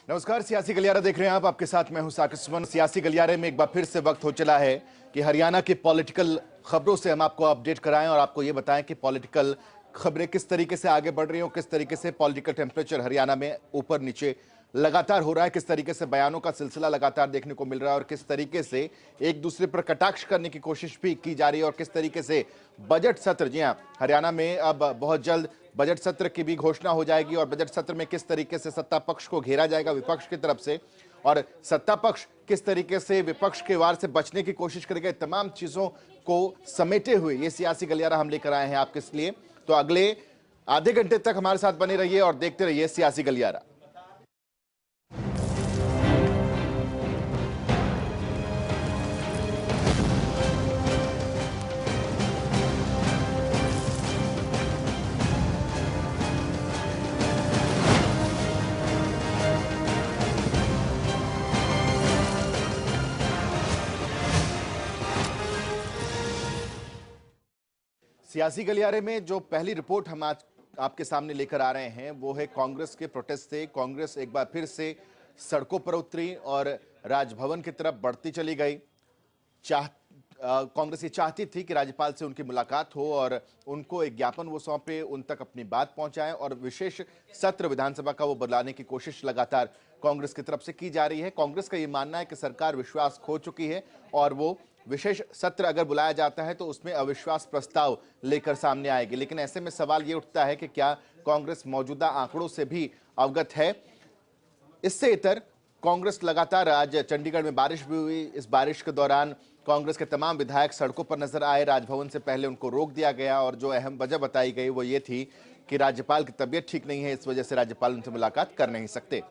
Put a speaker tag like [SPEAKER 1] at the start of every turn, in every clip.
[SPEAKER 1] नमस्कार, सियासी गलियारा देख रहे हैं आप। आपके साथ मैं हूं साकिब सुमन। सियासी गलियारे में एक बार फिर से वक्त हो चला है कि हरियाणा की पॉलिटिकल खबरों से हम आपको अपडेट कराएं और आपको ये बताएं कि पॉलिटिकल खबरें किस तरीके से आगे बढ़ रही हैं, किस तरीके से पॉलिटिकल टेम्परेचर हरियाणा में ऊपर नीचे लगातार हो रहा है, किस तरीके से बयानों का सिलसिला लगातार देखने को मिल रहा है और किस तरीके से एक दूसरे पर कटाक्ष करने की कोशिश भी की जा रही है और किस तरीके से बजट सत्र, जी हां, हरियाणा में अब बहुत जल्द बजट सत्र की भी घोषणा हो जाएगी और बजट सत्र में किस तरीके से सत्ता पक्ष को घेरा जाएगा विपक्ष की तरफ से और सत्ता पक्ष किस तरीके से विपक्ष के वार से बचने की कोशिश करेगा, तमाम चीजों को समेटे हुए ये सियासी गलियारा हम लेकर आए हैं आपके लिए। तो अगले आधे घंटे तक हमारे साथ बने रहिए और देखते रहिए सियासी गलियारा। सियासी गलियारे में जो पहली रिपोर्ट हम आज आपके सामने लेकर आ रहे हैं वो है कांग्रेस के प्रोटेस्ट से। कांग्रेस एक बार फिर से सड़कों पर उतरी और राजभवन की तरफ बढ़ती चली गई। कांग्रेस ये चाहती थी कि राज्यपाल से उनकी मुलाकात हो और उनको एक ज्ञापन वो सौंपे, उन तक अपनी बात पहुंचाएं और विशेष सत्र विधानसभा का वो बुलाने की कोशिश लगातार कांग्रेस की तरफ से की जा रही है। कांग्रेस का ये मानना है कि सरकार विश्वास खो चुकी है और वो विशेष सत्र अगर बुलाया जाता है तो उसमें अविश्वास प्रस्ताव लेकर सामने आएगी। लेकिन ऐसे में सवाल ये उठता है कि क्या कांग्रेस मौजूदा आंकड़ों से भी अवगत है? इससे इतर कांग्रेस लगातार, आज चंडीगढ़ में बारिश भी हुई, इस बारिश के दौरान कांग्रेस के तमाम विधायक सड़कों पर नजर आए। राजभवन से पहले उनको रोक दिया गया और जो अहम वजह बताई गई वो ये थी कि राज्यपाल की तबीयत ठीक नहीं है, इस वजह से राज्यपाल उनसे मुलाकात कर नहीं सकते।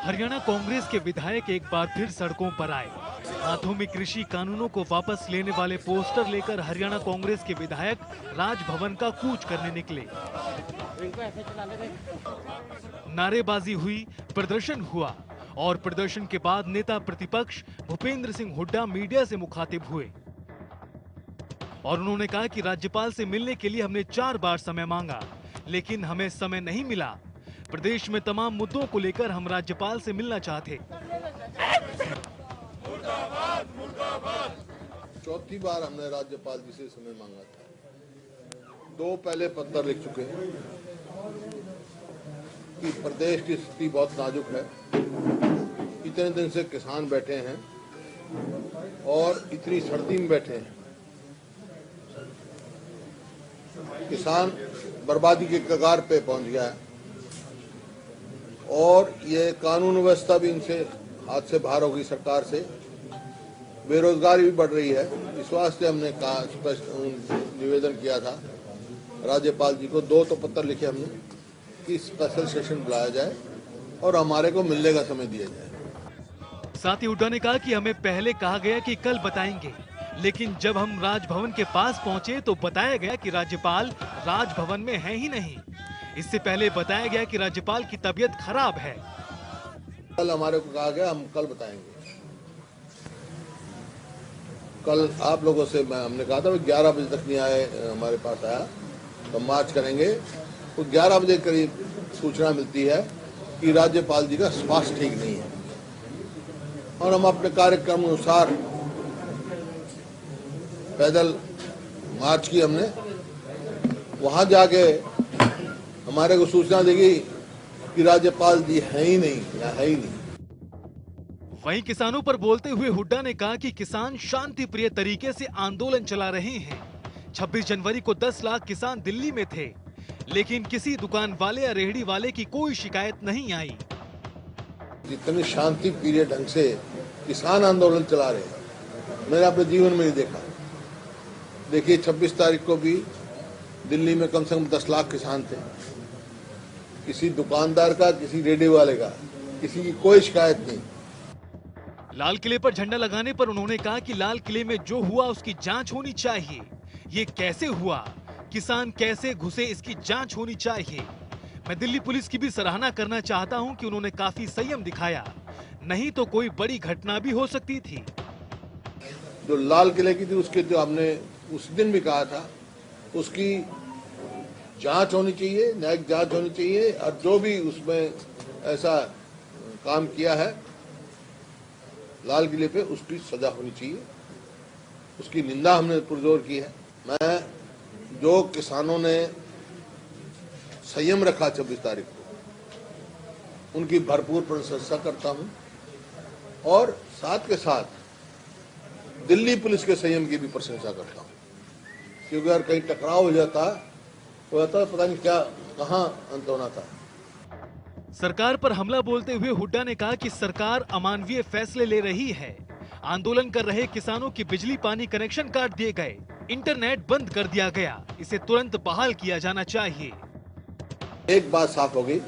[SPEAKER 2] हरियाणा कांग्रेस के विधायक एक बार फिर सड़कों पर आए। हाथों में कृषि कानूनों को वापस लेने वाले पोस्टर लेकर हरियाणा कांग्रेस के विधायक राजभवन का कूच करने निकले। नारेबाजी हुई, प्रदर्शन हुआ और प्रदर्शन के बाद नेता प्रतिपक्ष भूपेंद्र सिंह हुड्डा मीडिया से मुखातिब हुए और उन्होंने कहा कि राज्यपाल से मिलने के लिए हमने 4 बार समय मांगा, लेकिन हमें समय नहीं मिला। प्रदेश में तमाम मुद्दों को लेकर हम राज्यपाल से मिलना चाहते।
[SPEAKER 3] चौथी बार हमने राज्यपाल जी से समय मांगा था। 2 पहले पत्र लिख चुके हैं कि प्रदेश की स्थिति बहुत नाजुक है, इतने दिन से किसान बैठे हैं और इतनी सर्दी में बैठे हैं, किसान बर्बादी के कगार पे पहुंच गया है और ये कानून व्यवस्था भी इनसे हाथ से बाहर हो गई सरकार से, बेरोजगारी भी बढ़ रही है। इस वास्ते हमने कहा, स्पष्ट निवेदन किया था राज्यपाल जी को, 2 तो पत्र लिखे हमने कि स्पेशल सेशन बुलाया जाए और हमारे को मिलने का समय दिया जाए।
[SPEAKER 2] साथ ही हुड्डा ने कहा कि हमें पहले कहा गया कि कल बताएंगे, लेकिन जब हम राजभवन के पास पहुंचे तो बताया गया कि राज्यपाल राजभवन में है ही नहीं। इससे पहले बताया गया कि राज्यपाल की तबीयत खराब है।
[SPEAKER 3] कल हमारे को कहा गया हम कल बताएंगे। कल आप लोगों से हमने कहा था 11 बजे तक नहीं आए, हमारे पास आया तो मार्च करेंगे। तो 11 बजे करीब सूचना मिलती है कि राज्यपाल जी का स्वास्थ्य ठीक नहीं है और हम अपने कार्यक्रम अनुसार पैदल मार्च की हमने। वहां जाके हमारे को सूचना देगी कि राज्यपाल जी है ही नहीं, या है ही नहीं।
[SPEAKER 2] वहीं किसानों पर बोलते हुए हुड्डा ने कहा कि किसान शांति प्रिय तरीके से आंदोलन चला रहे हैं। 26 जनवरी को 10 लाख किसान दिल्ली में थे, लेकिन किसी दुकान वाले या रेहड़ी वाले की कोई शिकायत नहीं आई।
[SPEAKER 3] जितनी शांति प्रिय ढंग से किसान आंदोलन चला रहे हैं मैंने अपने जीवन में नहीं देखा। देखिए 26 तारीख को भी दिल्ली में कम से कम 10 लाख किसान थे। किसी दुकानदार का, किसी रेडी वाले का, किसी की कोई शिकायत नहीं।
[SPEAKER 2] लाल किले पर झंडा लगाने पर उन्होंने कहा कि लाल किले में जो हुआ उसकी जांच होनी चाहिए। ये कैसे हुआ, किसान कैसे घुसे, इसकी जांच होनी चाहिए। मैं दिल्ली पुलिस की भी सराहना करना चाहता हूं कि उन्होंने काफी संयम दिखाया, नहीं तो कोई बड़ी घटना भी हो सकती थी।
[SPEAKER 3] जो लाल किले की थी उसके जो हमने उस दिन भी कहा था, उसकी जांच होनी चाहिए, न्यायिक जांच होनी चाहिए, और जो भी उसमें ऐसा काम किया है लाल किले पे उसकी सजा होनी चाहिए। उसकी निंदा हमने पुरजोर की है। मैं जो किसानों ने संयम रखा 26 तारीख को, उनकी भरपूर प्रशंसा करता हूं, और साथ के साथ दिल्ली पुलिस के संयम की भी प्रशंसा करता हूं, क्योंकि अगर कहीं टकराव हो जाता पता नहीं क्या कहां अंत होना था।
[SPEAKER 2] सरकार पर हमला बोलते हुए हुड्डा ने कहा कि सरकार अमानवीय फैसले ले रही है। आंदोलन कर रहे किसानों की बिजली पानी कनेक्शन काट दिए गए, इंटरनेट बंद कर दिया गया, इसे तुरंत बहाल किया जाना चाहिए।
[SPEAKER 3] एक बात साफ हो गई,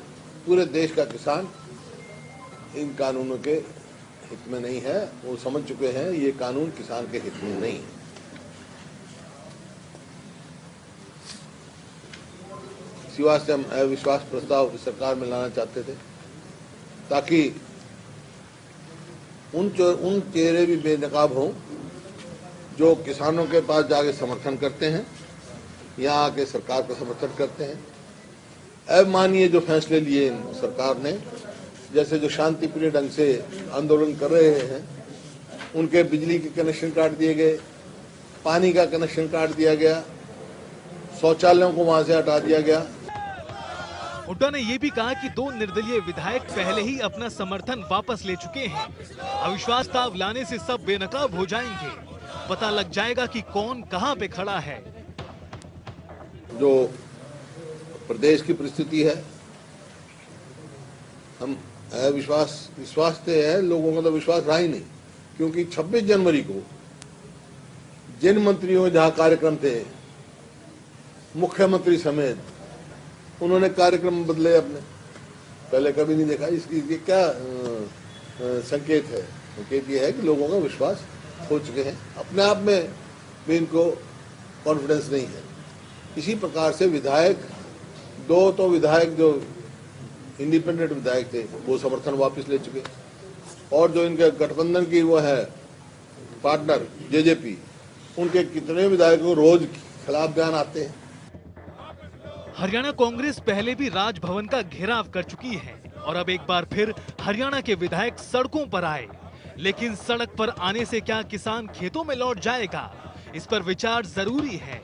[SPEAKER 3] पूरे देश का किसान इन कानूनों के हित में नहीं है। वो समझ चुके हैं ये कानून किसान के हित में नहीं है। सिवा से हम अविश्वास प्रस्ताव सरकार में लाना चाहते थे, ताकि उन चेहरे भी बेनकाब हों जो किसानों के पास जाके समर्थन करते हैं, यहाँ आके सरकार का समर्थन करते हैं। अब मानिए जो फैसले लिए सरकार ने, जैसे जो शांतिप्रिय ढंग से आंदोलन कर रहे हैं उनके बिजली के कनेक्शन काट दिए गए, पानी का कनेक्शन काट दिया गया, शौचालयों को वहां से हटा दिया गया।
[SPEAKER 2] हुड्डा ने यह भी कहा कि 2 निर्दलीय विधायक पहले ही अपना समर्थन वापस ले चुके हैं। अविश्वास प्रस्ताव लाने से सब बेनकाब हो जाएंगे, पता लग जाएगा कि कौन कहां पे खड़ा है।
[SPEAKER 3] जो प्रदेश की परिस्थिति है, हम विश्वास से है, लोगों का तो विश्वास रहा ही नहीं, क्योंकि 26 जनवरी को जिन मंत्रियों जहां कार्यक्रम थे, मुख्यमंत्री समेत, उन्होंने कार्यक्रम बदले अपने, पहले कभी नहीं देखा। इसकी क्या संकेत है? संकेत ये है कि लोगों का विश्वास खो चुके हैं, अपने आप में भी इनको कॉन्फिडेंस नहीं है। इसी प्रकार से विधायक, 2 तो विधायक जो इंडिपेंडेंट विधायक थे वो समर्थन वापस ले चुके, और जो इनके गठबंधन की वो है पार्टनर जेजेपी, उनके कितने विधायकों रोज खिलाफ बयान आते हैं।
[SPEAKER 2] हरियाणा कांग्रेस पहले भी राजभवन का घेराव कर चुकी है और अब एक बार फिर हरियाणा के विधायक सड़कों पर आए। लेकिन सड़क पर आने से क्या किसान खेतों में लौट जाएगा, इस पर विचार जरूरी है।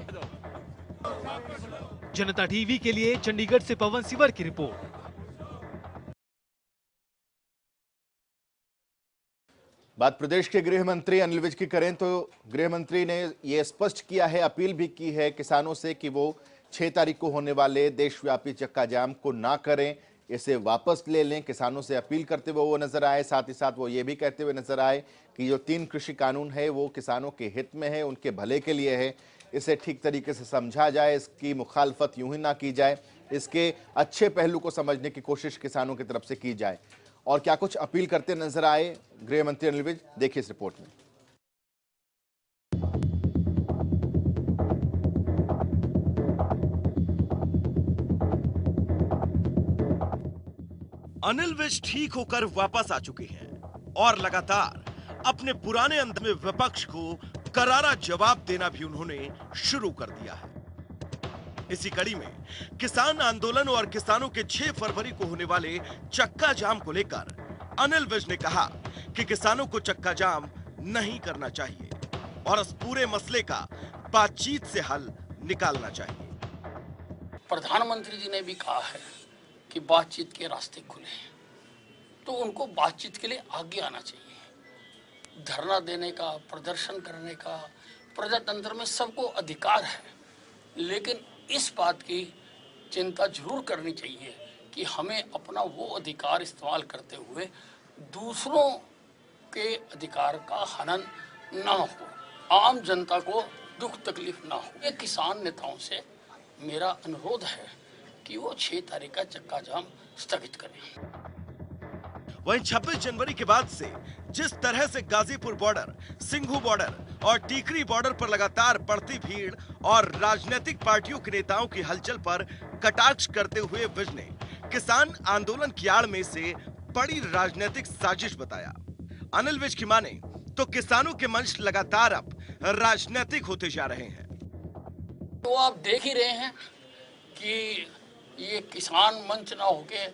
[SPEAKER 2] जनता टीवी के लिए चंडीगढ़ से पवन सिवर की रिपोर्ट।
[SPEAKER 1] बात प्रदेश के गृह मंत्री अनिल विज की करें तो गृह मंत्री ने यह स्पष्ट किया है, अपील भी की है किसानों से कि वो 6 तारीख को होने वाले देशव्यापी चक्का जाम को ना करें, इसे वापस ले लें। किसानों से अपील करते हुए वो नजर आए। साथ ही साथ वो ये भी कहते हुए नजर आए कि जो 3 कृषि कानून है वो किसानों के हित में है, उनके भले के लिए है, इसे ठीक तरीके से समझा जाए, इसकी मुखालफत यूं ही ना की जाए, इसके अच्छे पहलू को समझने की कोशिश किसानों की तरफ से की जाए। और क्या कुछ अपील करते नजर आए गृह मंत्री अनिल विज, देखिए इस रिपोर्ट में।
[SPEAKER 4] अनिल विज ठीक होकर वापस आ चुके हैं और लगातार अपने पुराने अंदाज में विपक्ष को करारा जवाब देना भी उन्होंने शुरू कर दिया है। इसी कड़ी में किसान आंदोलन और किसानों के 6 फरवरी को होने वाले चक्का जाम को लेकर अनिल विज ने कहा कि किसानों को चक्का जाम नहीं करना चाहिए और इस पूरे मसले का बातचीत से हल निकालना चाहिए।
[SPEAKER 5] प्रधानमंत्री जी ने भी कहा है कि बातचीत के रास्ते खुले हैं, तो उनको बातचीत के लिए आगे आना चाहिए। धरना देने का, प्रदर्शन करने का प्रजातंत्र में सबको अधिकार है, लेकिन इस बात की चिंता जरूर करनी चाहिए कि हमें अपना वो अधिकार इस्तेमाल करते हुए दूसरों के अधिकार का हनन ना हो, आम जनता को दुख तकलीफ ना हो। ये किसान नेताओं से मेरा अनुरोध है कि वो 6 तारीख का चक्का जाम स्थगित करें।
[SPEAKER 4] वहीं 26 जनवरी के बाद से जिस तरह से गाजीपुर बॉर्डर, सिंघू बॉर्डर और टीकरी बॉर्डर पर लगातार बढ़ती भीड़ और राजनीतिक पार्टियों के नेताओं की हलचल पर कटाक्ष करते हुए विज ने किसान आंदोलन की आड़ में से बड़ी राजनीतिक साजिश बताया। अनिल विज की माने तो किसानों के मंच लगातार अब राजनीतिक होते जा रहे हैं।
[SPEAKER 5] तो आप देख ही रहे हैं कि ये किसान मंच ना होके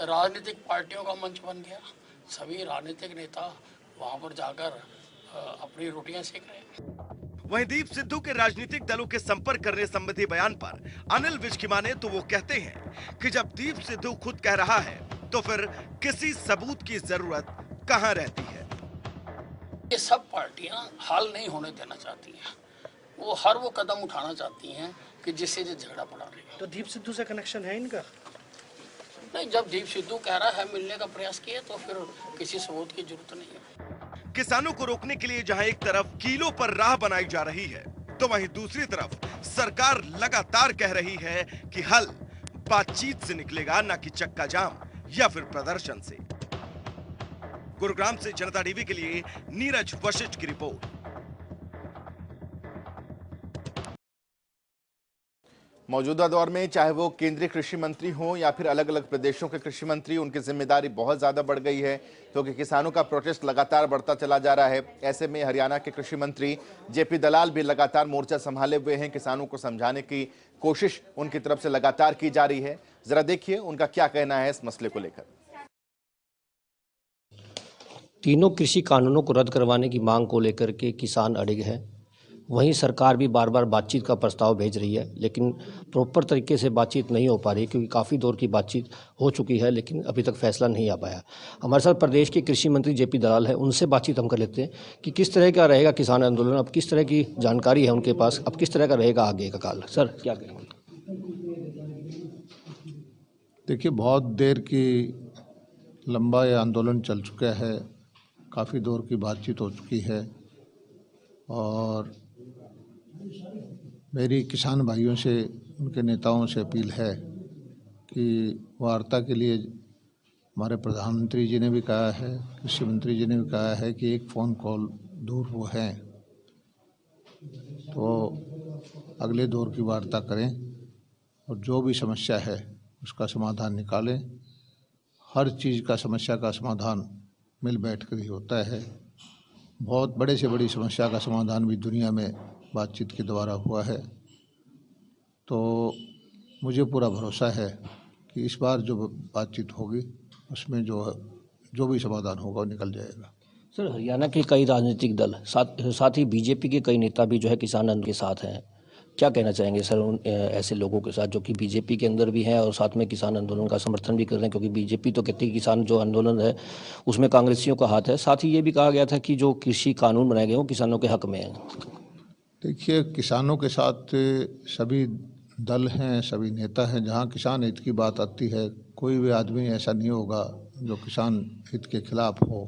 [SPEAKER 5] राजनीतिक पार्टियों का मंच बन गया। सभी राजनीतिक नेता वहां पर जाकर अपनी रोटियां सेक रहे हैं।
[SPEAKER 4] वहीं दीप सिद्धू के राजनीतिक दलों के संपर्क करने संबंधी बयान पर अनिल विज की माने तो वो कहते हैं कि जब दीप सिद्धू खुद कह रहा है तो फिर किसी सबूत की जरूरत कहां रहती है।
[SPEAKER 5] ये सब पार्टियां हाल नहीं होने देना चाहती हैं। वो हर वो कदम उठाना चाहती हैं कि जिससे ये झगड़ा बढ़ा रहे।
[SPEAKER 6] तो दीप सिद्धू से कनेक्शन है इनका?
[SPEAKER 5] नहीं, जब दीप सिद्धू कह रहा है मिलने का प्रयास किया तो फिर किसी सबूत की जरूरत नहीं है।
[SPEAKER 4] किसानों को रोकने के लिए जहां एक तरफ कीलों पर राह बनाई जा रही है तो वहीं दूसरी तरफ सरकार लगातार कह रही है कि हल बातचीत से निकलेगा, न कि चक्का जाम या फिर प्रदर्शन से। गुरुग्राम से जनता टीवी के लिए नीरज वशिष्ठ की रिपोर्ट।
[SPEAKER 1] मौजूदा दौर में चाहे वो केंद्रीय कृषि मंत्री हो या फिर अलग अलग प्रदेशों के कृषि मंत्री, उनकी जिम्मेदारी बहुत ज्यादा बढ़ गई है क्योंकि किसानों का प्रोटेस्ट लगातार बढ़ता चला जा रहा है। ऐसे में हरियाणा के कृषि मंत्री जेपी दलाल भी लगातार मोर्चा संभाले हुए हैं। किसानों को समझाने की कोशिश उनकी तरफ से लगातार की जा रही है। जरा देखिए उनका क्या कहना है इस मसले को लेकर।
[SPEAKER 7] तीनों कृषि कानूनों को रद्द करवाने की मांग को लेकर के किसान अड़िग है। वहीं सरकार भी बार बार बातचीत का प्रस्ताव भेज रही है, लेकिन प्रॉपर तरीके से बातचीत नहीं हो पा रही क्योंकि काफ़ी दौर की बातचीत हो चुकी है लेकिन अभी तक फैसला नहीं आ पाया। हमारे साथ प्रदेश के कृषि मंत्री जेपी दलाल है, उनसे बातचीत हम कर लेते हैं कि किस तरह का रहेगा किसान आंदोलन, अब किस तरह की जानकारी है उनके पास, अब किस तरह का रहेगा आगे का काल। सर क्या कहेंगे?
[SPEAKER 8] देखिए, बहुत देर की लंबा ये आंदोलन चल चुका है, काफ़ी दौर की बातचीत हो चुकी है और मेरी किसान भाइयों से, उनके नेताओं से अपील है कि वार्ता के लिए हमारे प्रधानमंत्री जी ने भी कहा है, कृषि मंत्री जी ने भी कहा है कि एक फ़ोन कॉल दूर वो हैं, तो अगले दौर की वार्ता करें और जो भी समस्या है उसका समाधान निकालें। हर चीज़ का समस्या का समाधान मिल बैठ कर ही होता है। बहुत बड़े से बड़ी समस्या का समाधान भी दुनिया में बातचीत के द्वारा हुआ है। तो मुझे पूरा भरोसा है कि इस बार जो बातचीत होगी उसमें जो भी समाधान होगा वो निकल जाएगा।
[SPEAKER 7] सर, हरियाणा के कई राजनीतिक दल साथ ही बीजेपी के कई नेता भी जो है किसान आंदोलन के साथ हैं। क्या कहना चाहेंगे सर उन ऐसे लोगों के साथ जो कि बीजेपी के अंदर भी हैं और साथ में किसान आंदोलन का समर्थन भी कर रहे हैं? क्योंकि बीजेपी तो कहती है किसान जो आंदोलन है उसमें कांग्रेसियों का हाथ है। साथ ही ये भी कहा गया था कि जो कृषि कानून बनाए गए वो किसानों के हक में है।
[SPEAKER 8] देखिए, किसानों के साथ सभी दल हैं, सभी नेता हैं। जहाँ किसान हित की बात आती है, कोई भी आदमी ऐसा नहीं होगा जो किसान हित के खिलाफ हो,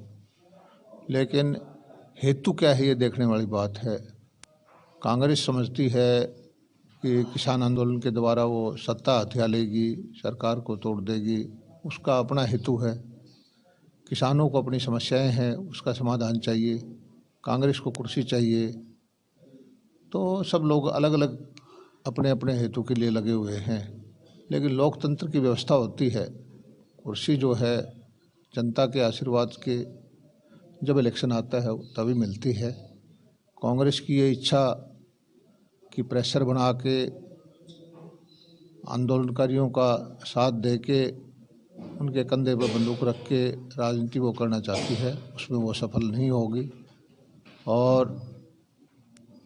[SPEAKER 8] लेकिन हेतु क्या है ये देखने वाली बात है। कांग्रेस समझती है कि किसान आंदोलन के द्वारा वो सत्ता हथिया लेगी, सरकार को तोड़ देगी, उसका अपना हेतु है। किसानों को अपनी समस्याएं हैं, उसका समाधान चाहिए, कांग्रेस को कुर्सी चाहिए। तो सब लोग अलग अलग अपने अपने हेतु के लिए लगे हुए हैं, लेकिन लोकतंत्र की व्यवस्था होती है। कुर्सी जो है जनता के आशीर्वाद के जब इलेक्शन आता है तभी मिलती है। कांग्रेस की ये इच्छा कि प्रेशर बना के आंदोलनकारियों का साथ दे के उनके कंधे पर बंदूक रख के राजनीति वो करना चाहती है, उसमें वो सफल नहीं होगी। और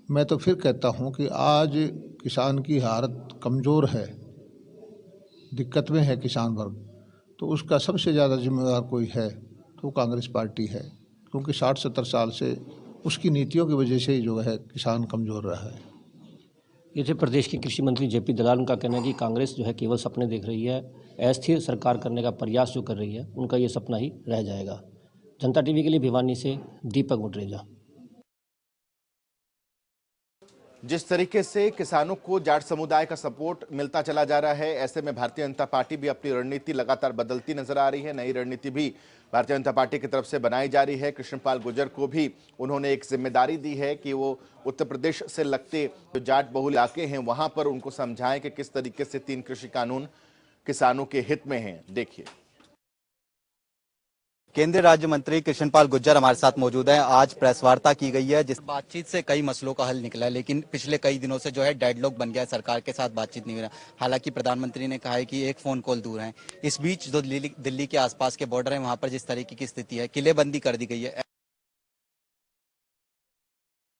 [SPEAKER 8] मैं तो फिर कहता हूँ कि आज किसान की हालत कमज़ोर है, दिक्कत में है किसान वर्ग, तो उसका सबसे ज़्यादा जिम्मेदार कोई है तो कांग्रेस पार्टी है, क्योंकि 60-70 साल से उसकी नीतियों की वजह से ही जो है किसान कमज़ोर रहा है।
[SPEAKER 7] ये थे प्रदेश के कृषि मंत्री जेपी दलाल। उनका कहना है कि कांग्रेस जो है केवल सपने देख रही है, अस्थिर सरकार करने का प्रयास जो कर रही है उनका ये सपना ही रह जाएगा। जनता टीवी के लिए भिवानी से दीपक मुटरेजा।
[SPEAKER 1] जिस तरीके से किसानों को जाट समुदाय का सपोर्ट मिलता चला जा रहा है, ऐसे में भारतीय जनता पार्टी भी अपनी रणनीति लगातार बदलती नजर आ रही है। नई रणनीति भी भारतीय जनता पार्टी की तरफ से बनाई जा रही है। कृष्णपाल गुर्जर को भी उन्होंने एक जिम्मेदारी दी है कि वो उत्तर प्रदेश से लगते जो जाट बहुल इलाके हैं वहां पर उनको समझाएं कि किस तरीके से 3 कृषि कानून किसानों के हित में हैं। देखिए,
[SPEAKER 9] केंद्रीय राज्य मंत्री कृष्णपाल गुर्जर हमारे साथ मौजूद हैं। आज प्रेस वार्ता की गई है जिस बातचीत से कई मसलों का हल निकला है, लेकिन पिछले कई दिनों से जो है डेडलॉक बन गया है, सरकार के साथ बातचीत नहीं हो रहा। हालांकि प्रधानमंत्री ने कहा है कि एक फोन कॉल दूर है। इस बीच जो दिल्ली के आसपास के बॉर्डर है वहां पर जिस तरीके की स्थिति है, किलेबंदी कर दी गई है,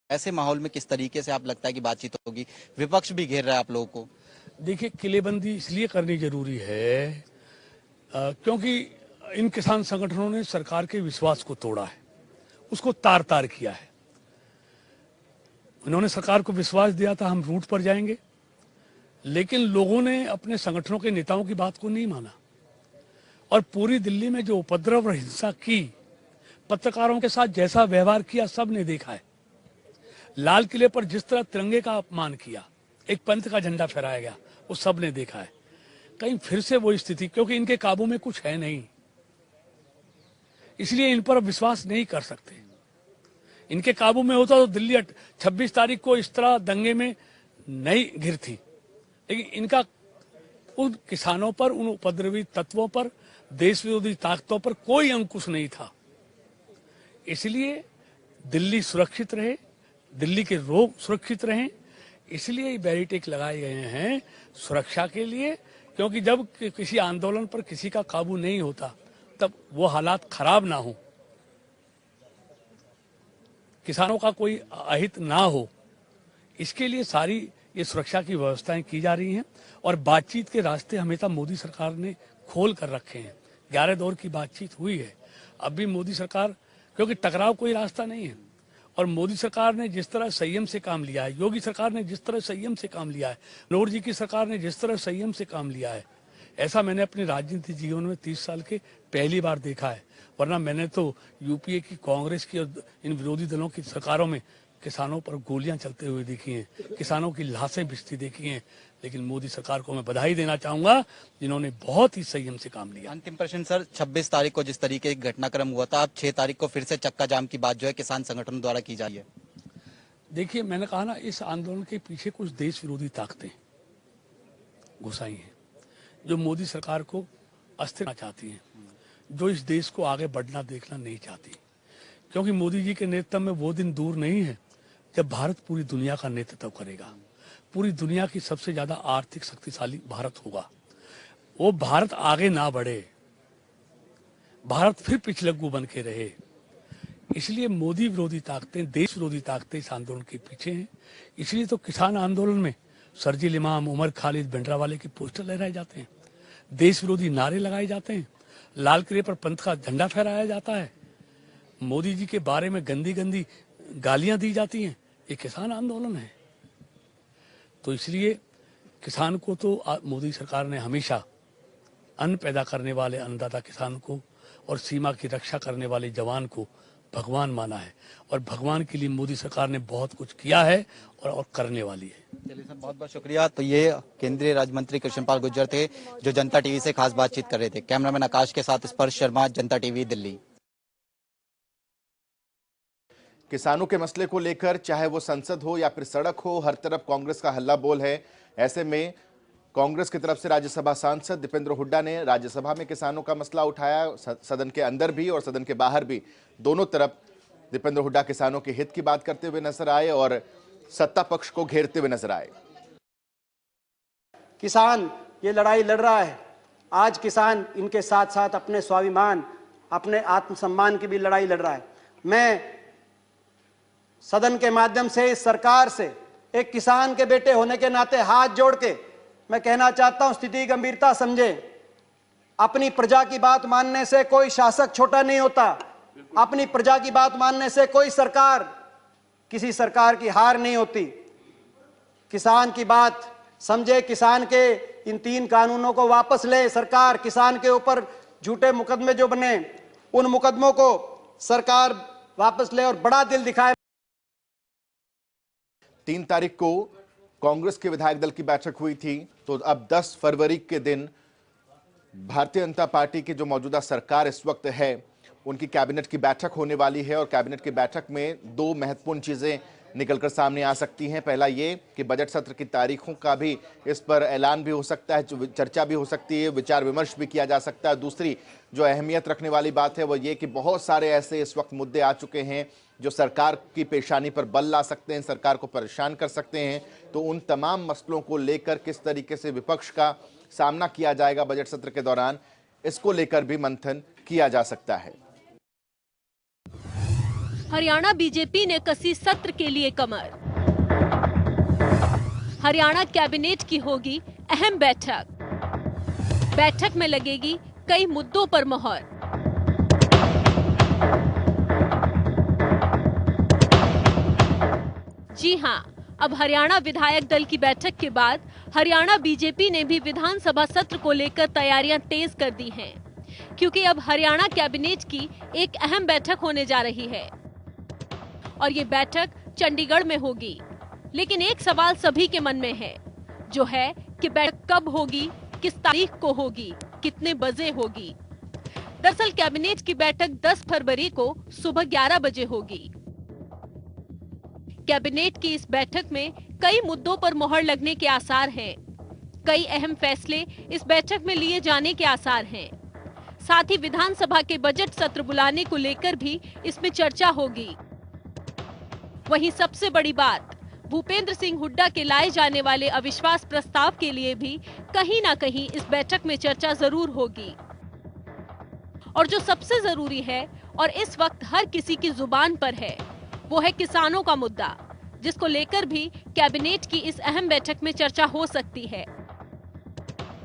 [SPEAKER 9] ऐसे माहौल में किस तरीके से आप लगता है कि बातचीत होगी? विपक्ष भी घेर रहा है आप लोगों को।
[SPEAKER 5] देखिए, किलेबंदी इसलिए करनी जरूरी है क्योंकि इन किसान संगठनों ने सरकार के विश्वास को तोड़ा है, उसको तार तार किया है। उन्होंने सरकार को विश्वास दिया था हम रूट पर जाएंगे, लेकिन लोगों ने अपने संगठनों के नेताओं की बात को नहीं माना और पूरी दिल्ली में जो उपद्रव और हिंसा की, पत्रकारों के साथ जैसा व्यवहार किया, सबने देखा है। लाल किले पर जिस तरह तिरंगे का अपमान किया, एक पंथ का झंडा फहराया गया, वो सबने देखा है। कहीं फिर से वो स्थिति, क्योंकि इनके काबू में कुछ है नहीं, इसलिए इन पर विश्वास नहीं कर सकते। इनके काबू में होता तो दिल्ली 26 तारीख को इस तरह दंगे में नहीं घिरती, लेकिन इनका उन किसानों पर, उन उपद्रवी तत्वों पर, देश विरोधी ताकतों पर कोई अंकुश नहीं था। इसलिए दिल्ली सुरक्षित रहे, दिल्ली के लोग सुरक्षित रहें, इसलिए बैरिकेड लगाए गए हैं सुरक्षा के लिए। क्योंकि जब किसी आंदोलन पर किसी का काबू नहीं होता तब वो हालात खराब ना हो, किसानों का कोई अहित ना हो, इसके लिए सारी ये सुरक्षा की व्यवस्थाएं की जा रही हैं। और बातचीत के रास्ते हमेशा मोदी सरकार ने खोल कर रखे हैं। 11 दौर की बातचीत हुई है। अब भी मोदी सरकार, क्योंकि टकराव कोई रास्ता नहीं है, और मोदी सरकार ने जिस तरह संयम से काम लिया है, योगी सरकार ने जिस तरह संयम से काम लिया है, नोर जी की सरकार ने जिस तरह संयम से काम लिया है, ऐसा मैंने अपने राजनीतिक जीवन में 30 साल के पहली बार देखा है। वरना मैंने तो यूपीए की, कांग्रेस की और इन विरोधी दलों की सरकारों में किसानों पर गोलियां चलते हुए देखी हैं, किसानों की लाशें बिछती देखी हैं। लेकिन मोदी सरकार को मैं बधाई देना चाहूंगा, जिन्होंने बहुत ही संयम से काम लिया।
[SPEAKER 9] अंतिम प्रश्न सर, 26 तारीख को जिस तरीके का घटनाक्रम हुआ था, अब 6 तारीख को फिर से चक्का जाम की बात जो है किसान संगठनों द्वारा की जा रही है।
[SPEAKER 5] देखिए, मैंने कहा ना, इस आंदोलन के पीछे कुछ देश विरोधी ताकतें घुसाई हैं, जो मोदी सरकार को अस्थिर चाहती हैं, जो इस देश को आगे बढ़ना देखना नहीं चाहती। क्योंकि मोदी जी के नेतृत्व में वो दिन दूर नहीं है जब भारत पूरी दुनिया का नेतृत्व करेगा, पूरी दुनिया की सबसे ज्यादा आर्थिक शक्तिशाली भारत होगा। वो भारत आगे ना बढ़े, भारत फिर पिछलग्गू बन के रहे, इसलिए मोदी विरोधी ताकतें, देश विरोधी ताकतें इस आंदोलन के पीछे हैं। इसलिए तो किसान आंदोलन में शर्जील इमाम, उमर खालिद, भिंडरावाले के पोस्टर लहराए जाते हैं, देश विरोधी नारे लगाए जाते हैं, लाल किले पर पंथ का झंडा फहराया जाता है, मोदी जी के बारे में गंदी गंदी गालियां दी जाती हैं। ये किसान आंदोलन है। तो इसलिए किसान को तो मोदी सरकार ने हमेशा अन्न पैदा करने वाले अन्नदाता किसान को और सीमा की रक्षा करने वाले जवान को भगवान माना है, और भगवान के लिए मोदी सरकार ने बहुत कुछ किया है और करने वाली है।
[SPEAKER 9] चलिए सर, बहुत बहुत शुक्रिया। तो ये केंद्रीय राज्य मंत्री कृष्णपाल गुर्जर थे, जो जनता टीवी से खास बातचीत कर रहे थे। कैमरामैन आकाश के साथ स्पर्श शर्मा, जनता टीवी, दिल्ली।
[SPEAKER 1] किसानों के मसले को लेकर चाहे वो संसद हो या फिर सड़क हो, हर तरफ कांग्रेस का हल्ला बोल है। ऐसे में कांग्रेस की तरफ से राज्यसभा सांसद दीपेंद्र हुड्डा ने राज्यसभा में किसानों का मसला उठाया, सदन के अंदर भी और सदन के बाहर भी, दोनों तरफ दीपेंद्र हुड्डा किसानों के हित की बात करते हुए नजर आए और सत्ता पक्ष को घेरते हुए नजर आए।
[SPEAKER 6] किसान ये लड़ाई लड़ रहा है। आज किसान इनके साथ साथ अपने स्वाभिमान, अपने आत्मसम्मान की भी लड़ाई लड़ रहा है। मैं सदन के माध्यम से इस सरकार से एक किसान के बेटे होने के नाते हाथ जोड़ के मैं कहना चाहता हूं, स्थिति की गंभीरता समझें। अपनी प्रजा की बात मानने से कोई शासक छोटा नहीं होता, अपनी प्रजा की बात मानने से कोई सरकार, किसी सरकार की हार नहीं होती। किसान की बात समझे, किसान के इन 3 कानूनों को वापस ले सरकार। किसान के ऊपर झूठे मुकदमे जो बने, उन मुकदमों को सरकार वापस ले और बड़ा दिल दिखाए।
[SPEAKER 1] 3 तारीख को कांग्रेस के विधायक दल की बैठक हुई थी, तो अब 10 फरवरी के दिन भारतीय जनता पार्टी की जो मौजूदा सरकार इस वक्त है, उनकी कैबिनेट की बैठक होने वाली है और कैबिनेट की बैठक में 2 महत्वपूर्ण चीजें निकलकर सामने आ सकती हैं। पहला ये कि बजट सत्र की तारीखों का भी इस पर ऐलान भी हो सकता है, चर्चा भी हो सकती है, विचार विमर्श भी किया जा सकता है। दूसरी जो अहमियत रखने वाली बात है वो ये कि बहुत सारे ऐसे इस वक्त मुद्दे आ चुके हैं जो सरकार की पेशानी पर बल ला सकते हैं, सरकार को परेशान कर सकते हैं। तो उन तमाम मसलों को लेकर किस तरीके से विपक्ष का सामना किया जाएगा बजट सत्र के दौरान, इसको लेकर भी मंथन किया जा सकता है।
[SPEAKER 10] हरियाणा बीजेपी ने कसी सत्र के लिए कमर। हरियाणा कैबिनेट की होगी अहम बैठक। बैठक में लगेगी कई मुद्दों पर मोहर। जी हां, अब हरियाणा विधायक दल की बैठक के बाद हरियाणा बीजेपी ने भी विधानसभा सत्र को लेकर तैयारियां तेज कर दी हैं, क्योंकि अब हरियाणा कैबिनेट की एक अहम बैठक होने जा रही है और ये बैठक चंडीगढ़ में होगी। लेकिन एक सवाल सभी के मन में है, जो है कि बैठक कब होगी, किस तारीख को होगी, कितने बजे होगी। दरअसल कैबिनेट की बैठक 10 फरवरी को सुबह 11 बजे होगी। कैबिनेट की इस बैठक में कई मुद्दों पर मोहर लगने के आसार हैं। कई अहम फैसले इस बैठक में लिए जाने के आसार हैं। साथ ही विधानसभा के बजट सत्र बुलाने को लेकर भी इसमें चर्चा होगी। वहीं सबसे बड़ी बात, भूपेंद्र सिंह हुड्डा के लाए जाने वाले अविश्वास प्रस्ताव के लिए भी कहीं ना कहीं इस बैठक में चर्चा जरूर होगी। और जो सबसे जरूरी है और इस वक्त हर किसी की जुबान पर है, वो है किसानों का मुद्दा, जिसको लेकर भी कैबिनेट की इस अहम बैठक में चर्चा हो सकती है।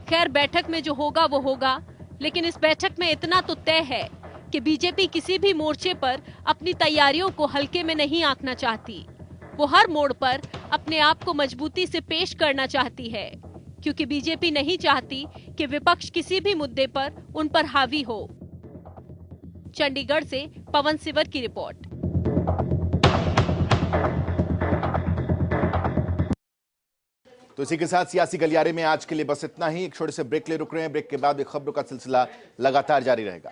[SPEAKER 10] खैर, बैठक में जो होगा वो होगा, लेकिन इस बैठक में इतना तो तय है कि बीजेपी किसी भी मोर्चे पर अपनी तैयारियों को हल्के में नहीं आंकना चाहती। वो हर मोड़ पर अपने आप को मजबूती से पेश करना चाहती है, क्योंकि बीजेपी नहीं चाहती कि विपक्ष किसी भी मुद्दे पर उन पर हावी हो। चंडीगढ़ से पवन सिवर की रिपोर्ट।
[SPEAKER 1] तो इसी के साथ सियासी गलियारे में आज के लिए बस इतना ही। एक छोटे से ब्रेक ले रुक रहे हैं। ब्रेक के बाद खबरों का सिलसिला लगातार जारी रहेगा।